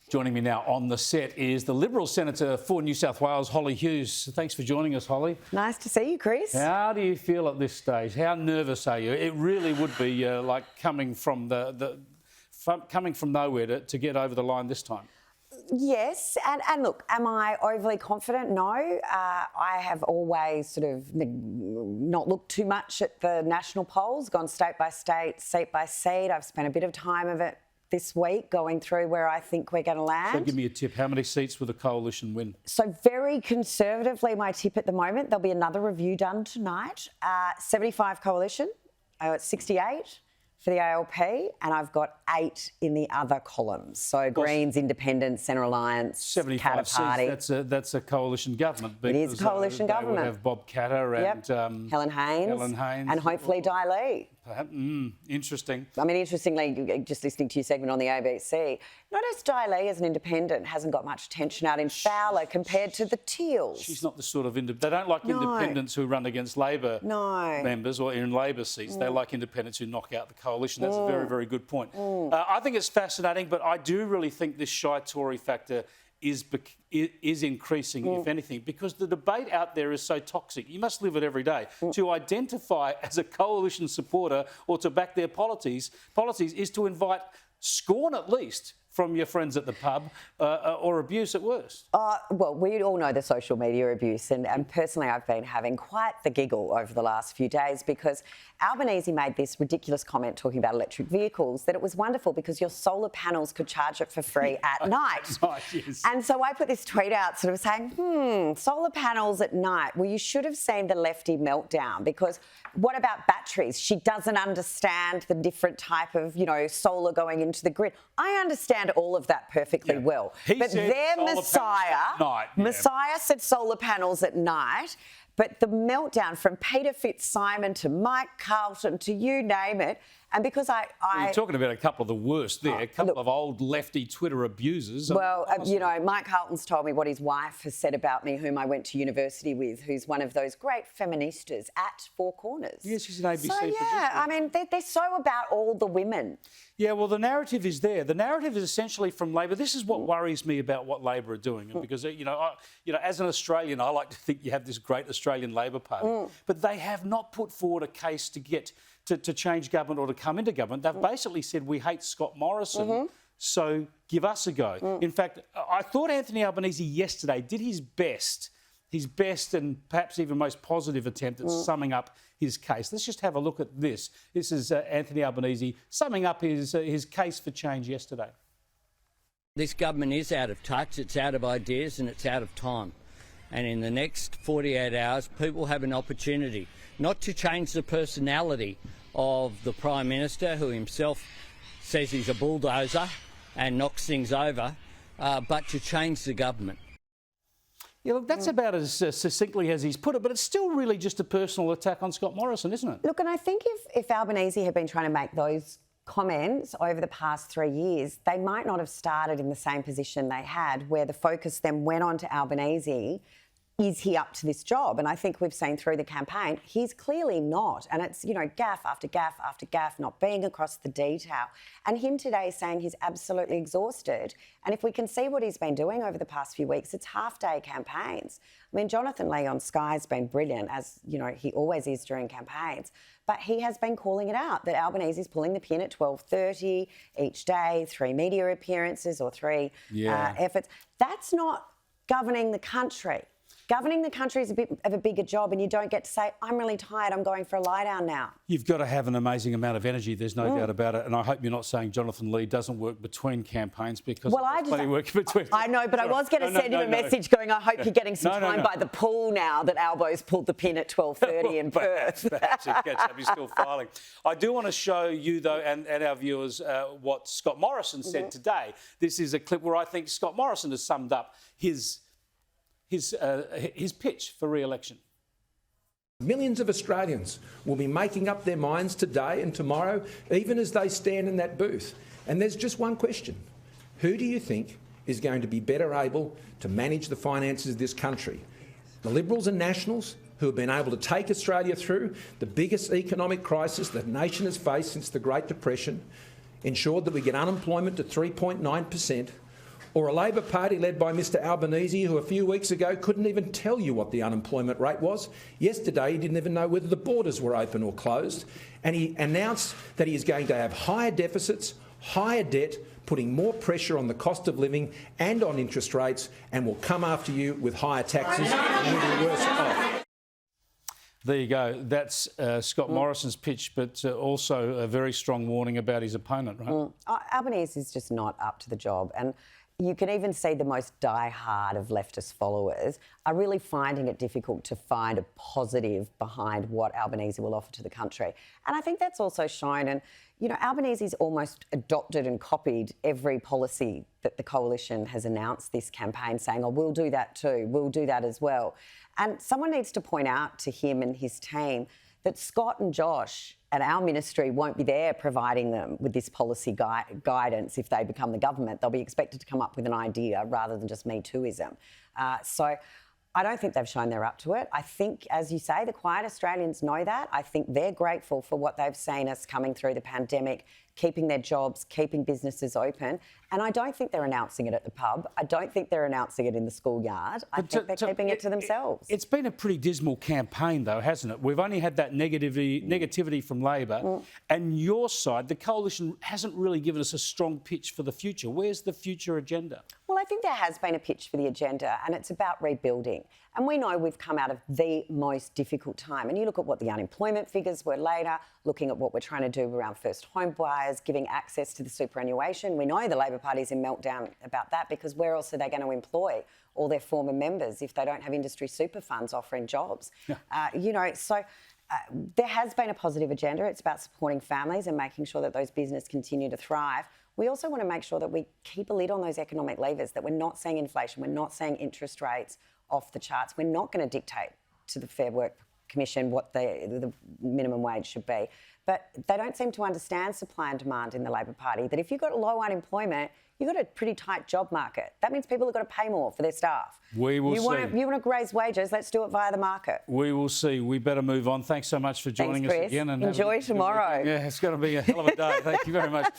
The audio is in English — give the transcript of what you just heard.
Joining me now on the set is the Liberal Senator for New South Wales, Hollie Hughes. Thanks for joining us, Hollie. Nice to see you, Chris. How do you feel at this stage? How nervous are you? It really would be like coming from coming from nowhere to get over the line this time. Yes, and look, am I overly confident? No. I have always sort of not looked too much at the national polls, gone state by state, seat by seat. I've spent a bit of time of it this week going through where I think we're going to land. So give me a tip. How many seats will the coalition win? So very conservatively, my tip at the moment, there'll be another review done tonight. 75 coalition, 68 for the ALP, and I've got 8 in the other columns. So Greens, Independents, Centre Alliance, 75 Party. Seats, that's a coalition government. It is a coalition government. They would have Bob Katter and Helen Haynes, and hopefully Di Lee. Interesting. I mean, interestingly, just listening to your segment on the ABC, notice Di Lee as an independent hasn't got much attention out in Fowler compared to the Teals. She's not the sort of they don't like independents who run against Labor members or in Labor seats. They like independents who knock out the coalition. That's a very, very good point. I think it's fascinating, but I do really think this shy Tory factor is increasing, if anything, because the debate out there is so toxic. You must live it every day. To identify as a coalition supporter or to back their policies is to invite scorn, at least, from your friends at the pub, or abuse at worst. Well, we all know the social media abuse, and personally I've been having quite the giggle over the last few days because Albanese made this ridiculous comment talking about electric vehicles, that it was wonderful because your solar panels could charge it for free at night. Yes. And so I put this tweet out sort of saying, solar panels at night. Well, you should have seen the lefty meltdown, because what about batteries? She doesn't understand the different type of, solar going into the grid. I understand all of that perfectly well. But their Messiah said solar panels at night. But the meltdown from Peter Fitzsimon to Mike Carlton to you name it, and because You're talking about a couple of the worst there, a couple of old lefty Twitter abusers. Well, Mike Carlton's told me what his wife has said about me, whom I went to university with, who's one of those great feministas at Four Corners. Yes, she's an ABC producer. I mean, they're so about all the women. Yeah, well, the narrative is there. The narrative is essentially from Labor. This is what worries me about what Labor are doing, because as an Australian, I like to think you have this great Australian Labor Party, but they have not put forward a case to get to change government or to come into government. They've basically said, we hate Scott Morrison, so give us a go. In fact, I thought Anthony Albanese yesterday did his best and perhaps even most positive attempt at summing up his case. Let's just have a look at this. This is Anthony Albanese summing up his case for change yesterday. This government is out of touch, it's out of ideas and it's out of time. And in the next 48 hours, people have an opportunity not to change the personality of the Prime Minister, who himself says he's a bulldozer and knocks things over, but to change the government. Yeah, look, that's about as succinctly as he's put it, but it's still really just a personal attack on Scott Morrison, isn't it? Look, and I think if Albanese had been trying to make those comments over the past 3 years, they might not have started in the same position they had, where the focus then went on to Albanese. Is he up to this job? And I think we've seen through the campaign, he's clearly not. And it's, gaff after gaff after gaff, not being across the detail. And him today saying he's absolutely exhausted. And if we can see what he's been doing over the past few weeks, it's half-day campaigns. I mean, Jonathan Lee on Sky's been brilliant, as, he always is during campaigns. But he has been calling it out, that Albanese is pulling the pin at 12:30 each day, 3 media appearances or 3 efforts. That's not governing the country. Governing the country is a bit of a bigger job, and you don't get to say, I'm really tired, I'm going for a lie down now. You've got to have an amazing amount of energy, there's no doubt about it. And I hope you're not saying Jonathan Lee doesn't work between campaigns, because plenty of work between. I know, but I was going to send him a message going, I hope you're getting some time by the pool now that Albo's pulled the pin at 12:30 in Perth. Perhaps it gets up, he's still filing. I do want to show you, though, and our viewers, what Scott Morrison said today. This is a clip where I think Scott Morrison has summed up his pitch for re-election. Millions of Australians will be making up their minds today and tomorrow, even as they stand in that booth. And there's just one question. Who do you think is going to be better able to manage the finances of this country? The Liberals and Nationals, who have been able to take Australia through the biggest economic crisis the nation has faced since the Great Depression, ensured that we get unemployment to 3.9%, Or a Labor Party led by Mr Albanese, who a few weeks ago couldn't even tell you what the unemployment rate was. Yesterday, he didn't even know whether the borders were open or closed. And he announced that he is going to have higher deficits, higher debt, putting more pressure on the cost of living and on interest rates, and will come after you with higher taxes and you'll be worse off. There you go. That's Scott Morrison's pitch, but also a very strong warning about his opponent, right? Albanese is just not up to the job. And you can even see the most diehard of leftist followers are really finding it difficult to find a positive behind what Albanese will offer to the country. And I think that's also shown. And, you know, Albanese's almost adopted and copied every policy that the coalition has announced this campaign, saying, oh, we'll do that too, we'll do that as well. And someone needs to point out to him and his team that Scott and Josh and our ministry won't be there providing them with this policy guidance if they become the government. They'll be expected to come up with an idea rather than just me-tooism. So I don't think they've shown they're up to it. I think, as you say, the quiet Australians know that. I think they're grateful for what they've seen us coming through the pandemic, keeping their jobs, keeping businesses open. And I don't think they're announcing it at the pub. I don't think they're announcing it in the schoolyard. I think they're keeping it to themselves. It's been a pretty dismal campaign, though, hasn't it? We've only had that negativity from Labor. And your side, the coalition, hasn't really given us a strong pitch for the future. Where's the future agenda? Well, I think there has been a pitch for the agenda, and it's about rebuilding. And we know we've come out of the most difficult time. And you look at what the unemployment figures were later, looking at what we're trying to do around first home buyers, giving access to the superannuation. We know the Labor Party's in meltdown about that, because where else are they going to employ all their former members if they don't have industry super funds offering jobs? Yeah. There has been a positive agenda. It's about supporting families and making sure that those businesses continue to thrive. We also want to make sure that we keep a lid on those economic levers, that we're not seeing inflation, we're not seeing interest rates off the charts. We're not going to dictate to the Fair Work Commission what the minimum wage should be. But they don't seem to understand supply and demand in the Labor Party, that if you've got low unemployment, you've got a pretty tight job market. That means people have got to pay more for their staff. We will see. You want to raise wages, let's do it via the market. We will see. We better move on. Thanks so much for joining us again. And enjoy tomorrow. Yeah, it's going to be a hell of a day. Thank you very much.